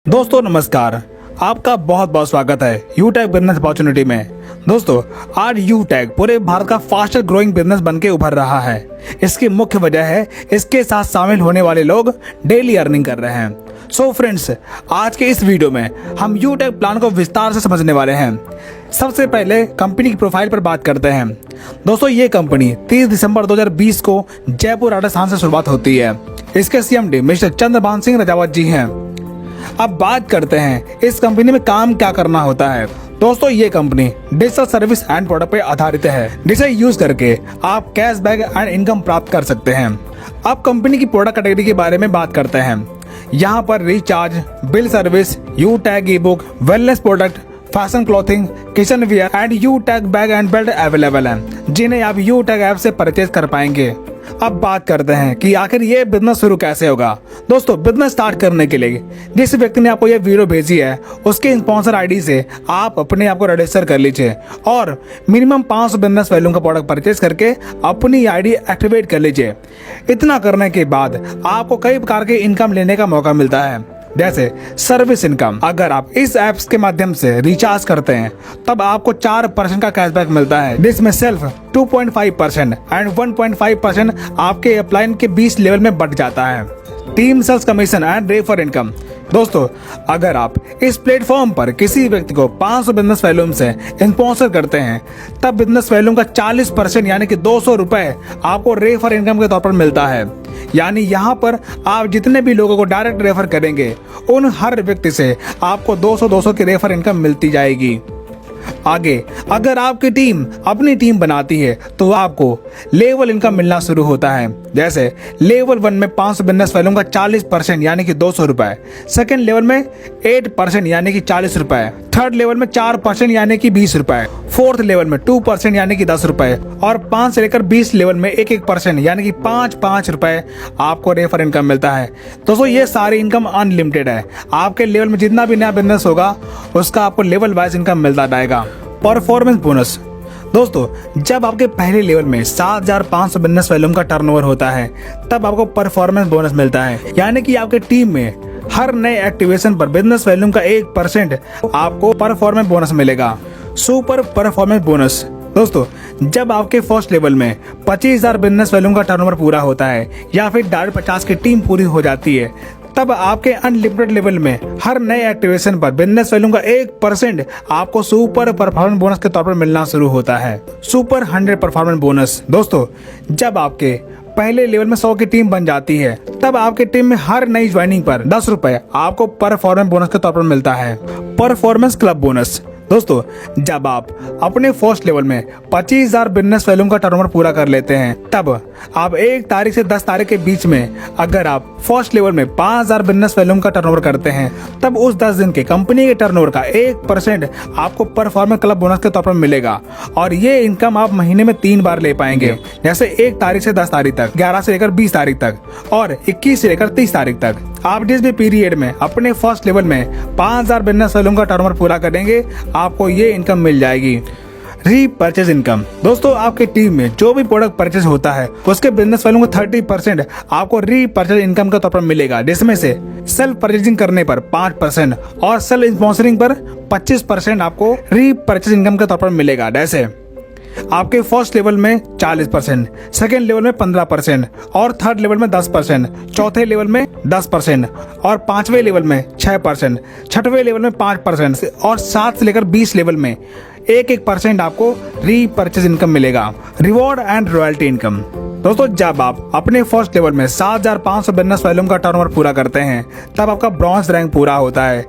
दोस्तों नमस्कार, आपका बहुत बहुत स्वागत है यूटैग बिजनेस अपॉर्चुनिटी में। दोस्तों आज यूटैग पूरे भारत का फास्टर ग्रोइंग बिजनेस बनके उभर रहा है। इसकी मुख्य वजह है इसके साथ शामिल होने वाले लोग डेली अर्निंग कर रहे हैं। सो फ्रेंड्स, आज के इस वीडियो में हम यूटैग प्लान को विस्तार से समझने वाले हैं। सबसे पहले कंपनी की प्रोफाइल पर बात करते हैं। दोस्तों ये कंपनी 30 दिसंबर 2020 को जयपुर राजस्थान से शुरुआत होती है। इसके CMD मिस्टर चंद्रभान सिंह रजावत जी हैं। अब बात करते हैं इस कंपनी में काम क्या करना होता है। दोस्तों ये company digital service and product पे आधारित है, जिसे यूज करके आप कैशबैक एंड इनकम प्राप्त कर सकते हैं। अब कंपनी की प्रोडक्ट कैटेगरी के बारे में बात करते हैं। यहाँ पर recharge, bill service, Utag ebook, wellness product, fashion clothing, kitchen wear and Utag bag and belt available हैं, जिन्हें आप यूटैग ऐप से परचेज कर पाएंगे। अब बात करते हैं कि आखिर ये बिजनेस शुरू कैसे होगा। दोस्तों बिजनेस स्टार्ट करने के लिए जिस व्यक्ति ने आपको ये वीडियो भेजी है उसके स्पॉन्सर आईडी से आप अपने आप को रजिस्टर कर लीजिए और मिनिमम 500 बिजनेस वैल्यू का प्रोडक्ट परचेज करके अपनी आईडी एक्टिवेट कर लीजिए। इतना करने के बाद आपको कई प्रकार के इनकम लेने का मौका मिलता है, जैसे सर्विस इनकम। अगर आप इस ऐप्स के माध्यम से रिचार्ज करते हैं तब आपको 4% का कैशबैक मिलता है, जिसमें सेल्फ 2.5% एंड 1.5% आपके अपलाइन के 20 लेवल में बढ़ जाता है। Team sales commission and refer income. दोस्तों अगर आप इस प्लेटफॉर्म पर किसी व्यक्ति को 500 बिजनेस वैल्यूम से स्पॉन्सर करते हैं तब बिजनेस वैल्यूम का 40% यानी कि 200 रुपए आपको रेफर इनकम के तौर पर मिलता है। यानी यहाँ पर आप जितने भी लोगों को डायरेक्ट रेफर करेंगे उन हर व्यक्ति से आपको 200 की रेफर इनकम मिलती जाएगी। आगे अगर आपकी टीम अपनी टीम बनाती है तो आपको लेवल इनकम मिलना शुरू होता है। जैसे लेवल 1 में 500 बिजनेस वैल्यूम का 40% यानी कि 200 रुपए, सेकेंड लेवल में 8% यानी कि 40 रुपए, थर्ड लेवल में 4% यानी कि 20 रुपए, फोर्थ लेवल में 2% यानी कि 10 रुपए और 5 से लेकर 20 लेवल में 1% यानी कि 5 रुपए आपको रेफर इनकम मिलता है। दोस्तों ये सारी इनकम अनलिमिटेड है। आपके लेवल में जितना भी नया बिजनेस होगा उसका आपको लेवल वाइज इनकम मिलता जाएगा। Performance bonus. दोस्तों जब आपके पहले लेवल में 7,500 बिजनेस वैल्यूम का टर्नओवर होता है तब आपको परफॉर्मेंस बोनस मिलता है, यानी कि आपके टीम में हर नए एक्टिवेशन पर बिजनेस वैल्यूम का 1% आपको परफॉर्मेंस बोनस मिलेगा। Super performance bonus. दोस्तों जब आपके फर्स्ट लेवल में 25,000 बिजनेस वैल्यूम का टर्नओवर पूरा होता है या फिर 50 की टीम पूरी हो जाती है तब आपके अनलिमिटेड लेवल में हर नए एक्टिवेशन पर बिजनेस वैल्यूम का 1% आपको सुपर परफॉर्मेंस बोनस के तौर पर मिलना शुरू होता है। Super 100 performance bonus. दोस्तों जब आपके पहले लेवल में 100 की टीम बन जाती है तब आपकी टीम में हर नई ज्वाइनिंग पर 10 रुपए आपको परफॉर्मेंस बोनस के तौर पर मिलता है। Performance club bonus. दोस्तों जब आप अपने फर्स्ट लेवल में 25,000 बिजनेस वैल्यूम का टर्नओवर पूरा कर लेते हैं तब आप 1 तारीख से 10 तारीख के बीच में अगर आप फर्स्ट लेवल में 5,000 बिजनेस वैल्यूम का टर्नओवर करते हैं तब उस 10 दिन के कंपनी के टर्नओवर का 1% आपको परफॉर्मेंस क्लब बोनस के तौर पर मिलेगा और ये इनकम आप महीने में 3 बार ले पाएंगे, जैसे 1 तारीख से 10 तारीख तक, 11 से लेकर 20 तारीख तक और 21 से लेकर 30 तारीख तक। आप जिस भी पीरियड में अपने फर्स्ट लेवल में 5,000 बिजनेस वैल्यूम का टर्नओवर पूरा करेंगे आपको ये इनकम मिल जाएगी। Repurchase income. दोस्तों आपकी टीम में जो भी प्रोडक्ट परचेज होता है उसके बिजनेस वैल्यू का 30% आपको रीपरचेज इनकम के तौर पर मिलेगा, जिसमें से सेल्फ परचेजिंग करने पर 5% और सेल्फ स्पॉन्सरिंग पर 25% आपको रीपरचेज इनकम के तौर पर मिलेगा। जैसे आपके फर्स्ट लेवल में 40%, सेकेंड लेवल में 15% और थर्ड लेवल में 10%, चौथे लेवल में 10% और 5वें लेवल में 6%, छठवें लेवल में 5% और 7 से लेकर 20 लेवल में 1% आपको रीपरचेज इनकम मिलेगा। Reward and royalty income. दोस्तों जब आप अपने फर्स्ट लेवल में 7,500 बिजनेस वैल्यूम का टर्नओवर पूरा करते हैं तब आपका ब्रॉन्ज रैंक पूरा होता है।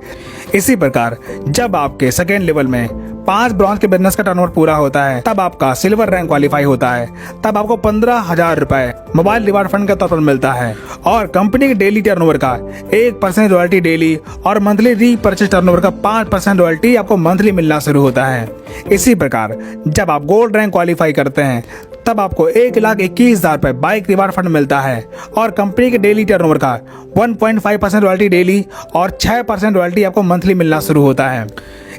इसी प्रकार जब आपके सेकेंड लेवल में 5 ब्रॉन्ज के बिजनेस का टर्नओवर पूरा होता है तब आपका सिल्वर रैंक क्वालिफाई होता है, तब आपको 15,000 रुपए मोबाइल रिवार्ड फंड के तौर पर मिलता है और कंपनी के डेली टर्नओवर का 1% रॉयल्टी डेली और मंथली रीपरचेज टर्नओवर का 5% रॉयल्टी आपको मंथली मिलना शुरू होता है। इसी प्रकार जब आप गोल्ड रैंक क्वालिफाई करते हैं तब आपको 1,21,000 रुपए बाइक रिवार्ड फंड मिलता है और कंपनी के डेली टर्नओवर का 1.5% रॉयल्टी डेली और 6% रॉयल्टी आपको मंथली मिलना शुरू होता है।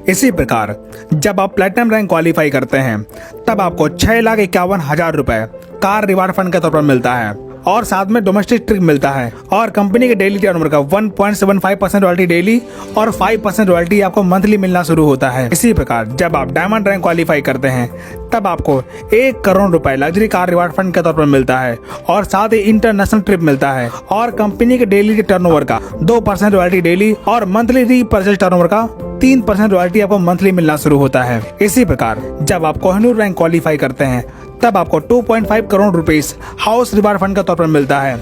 इसी प्रकार जब आप प्लेटिनम रैंक क्वालिफाई करते हैं तब आपको 6,51,000 रुपए कार रिवार्ड फंड के तौर पर मिलता है और साथ में डोमेस्टिक ट्रिप मिलता है और कंपनी के डेली टर्नओवर का 1.75% रॉयल्टी डेली और 5% रॉयल्टी आपको मंथली मिलना शुरू होता है। इसी प्रकार जब आप डायमंड रैंक क्वालिफाई करते हैं तब आपको 1 करोड़ रुपए लग्जरी कार रिवार्ड फंड के तौर पर मिलता है और साथ ही इंटरनेशनल ट्रिप मिलता है और कंपनी के डेली टर्नओवर का 2% रॉयल्टी डेली और मंथली रीपर्चेज टर्नओवर का 3% रॉयल्टी आपको मंथली मिलना शुरू होता है। इसी प्रकार जब आप कोहिनूर रैंक क्वालिफाई करते हैं तब आपको 2.5 crore rupees house reward fund के तौर पर मिलता है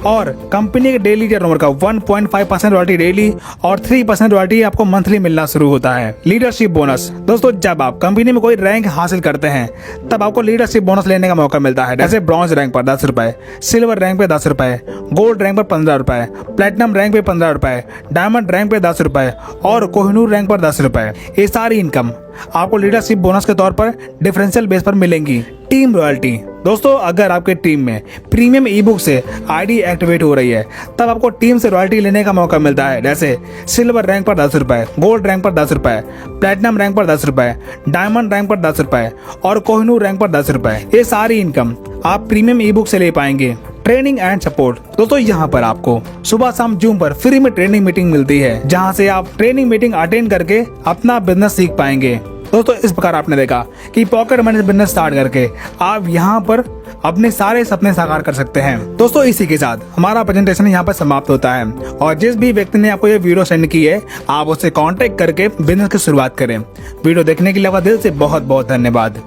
और कंपनी के डेली टर्नओवर का 1.5% रॉयल्टी डेली और 3% रॉयल्टी आपको मंथली मिलना शुरू होता है। लीडरशिप बोनस दोस्तों, जब आप कंपनी में कोई रैंक हासिल करते हैं तब आपको लीडरशिप बोनस लेने का मौका मिलता है। जैसे ब्रॉन्ज रैंक पर 10 रुपए, सिल्वर रैंक पे 10 रुपए, गोल्ड रैंक पर 15 रुपए, प्लेटिनम रैंक पे 15 रुपए, डायमंड रैंक पे 10 रुपए और कोहिनूर रैंक पर 10 रुपए। ये सारी इनकम आपको लीडरशिप बोनस के तौर पर डिफरेंशियल बेस पर मिलेंगी। टीम रॉयल्टी दोस्तों, अगर आपके टीम में प्रीमियम ई बुक से आईडी एक्टिवेट हो रही है तब आपको टीम से रॉयल्टी लेने का मौका मिलता है। जैसे सिल्वर रैंक पर 10 रुपए, गोल्ड रैंक पर 10 रुपए, प्लेटिनम रैंक पर 10 रुपए, डायमंड रैंक पर 10 रुपए और कोहिनूर रैंक पर 10 रुपए। ये सारी इनकम आप प्रीमियम ई बुक से ले पाएंगे। ट्रेनिंग एंड सपोर्ट दोस्तों, यहाँ पर आपको सुबह शाम जूम पर फ्री में ट्रेनिंग मीटिंग मिलती है जहाँ से आप ट्रेनिंग मीटिंग अटेंड करके अपना बिजनेस सीख पाएंगे। दोस्तों इस प्रकार आपने देखा कि पॉकेट मनी बिजनेस स्टार्ट करके आप यहाँ पर अपने सारे सपने साकार कर सकते हैं। दोस्तों इसी के साथ हमारा प्रेजेंटेशन यहाँ पर समाप्त होता है और जिस भी व्यक्ति ने आपको ये वीडियो सेंड की है आप उससे कांटेक्ट करके बिजनेस की शुरुआत करें। वीडियो देखने के लिए आपका दिल से बहुत बहुत धन्यवाद।